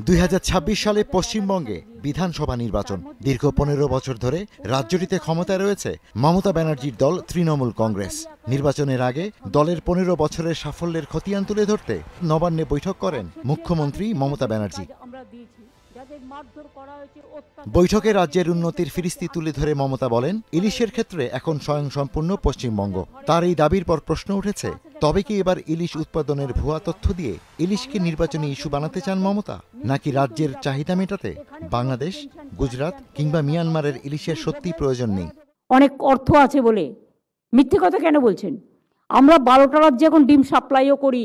2026 সালে পশ্চিমবঙ্গে বিধানসভা নির্বাচন। দীর্ঘ 15 বছর ধরে রাজ্যটিতে ক্ষমতায় রয়েছে মমতা ব্যানার্জির দল তৃণমূল কংগ্রেস। নির্বাচনের আগে দলের 15 বছরের সাফল্যের খতিয়ান তুলে ধরতে নবান্নে বৈঠক করেন মুখ্যমন্ত্রী মমতা ব্যানার্জি। বৈঠকে রাজ্যের উন্নতির ফিরিস্তি তুলে ধরে মমতা বলেন, ইলিশের ক্ষেত্রে এখন স্বয়ংসম্পূর্ণ পশ্চিমবঙ্গ। তার এই দাবির পর প্রশ্ন উঠেছে, তবে কি এবার ইলিশ উৎপাদনের ভুয়া তথ্য দিয়ে ইলিশকে নির্বাচনী ইস্যু বানাতে চান মমতা, নাকি রাজ্যের চাহিদা মেটাতে বাংলাদেশ, গুজরাট কিংবা মিয়ানমারের ইলিশের সত্যি প্রয়োজন নেই? অনেক অর্থ আছে বলে মিথ্যে কথা কেন বলছেন? আমরা 12টা রাজ্যে এখন ডিম সাপ্লাইও করি।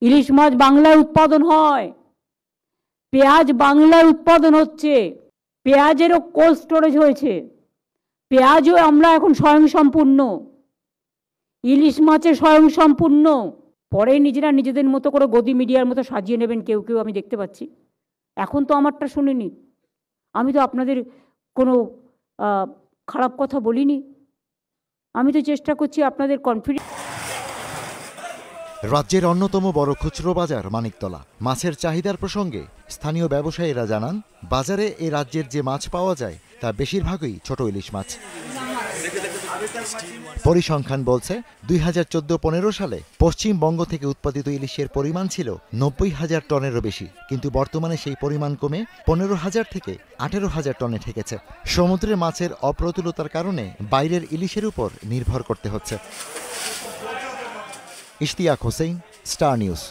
ইলিশ মাছ বাংলায় উৎপাদন হয়, পেঁয়াজ বাংলায় উৎপাদন হচ্ছে, পেঁয়াজেরও কোল্ড স্টোরেজ হয়েছে, পেঁয়াজও আমরা এখন স্বয়ংসম্পূর্ণ, ইলিশ মাছে স্বয়ংসম্পূর্ণ। পরে নিজেরা নিজেদের মতো করে গদি মিডিয়ার মতো সাজিয়ে নেবেন কেউ কেউ, আমি দেখতে পাচ্ছি। এখন তো আমারটা শুনিনি, আমি তো আপনাদের কোনো খারাপ কথা বলিনি, আমি তো চেষ্টা করছি আপনাদের কনফিডেন্স। রাজ্যের অন্যতম বড় খুচরো বাজার মানিকতলা। মাছের চাহিদার প্রসঙ্গে স্থানীয় ব্যবসায়ীরা জানান, বাজারে এ রাজ্যের যে মাছ পাওয়া যায় তা বেশিরভাগই ছোট ইলিশ মাছ। পরিসংখ্যান বলছে 2014-15 সালে পশ্চিমবঙ্গ থেকে উৎপাদিত ইলিশের পরিমাণ ছিল 90,000 টনেরও বেশি, কিন্তু বর্তমানে সেই পরিমাণ কমে 15,000 থেকে 18,000 টনে ঠেকেছে। সমুদ্রের মাছের অপ্রতুলতার কারণে বাইরের ইলিশের উপর নির্ভর করতে হচ্ছে। Ishtiaq Hossain, star news.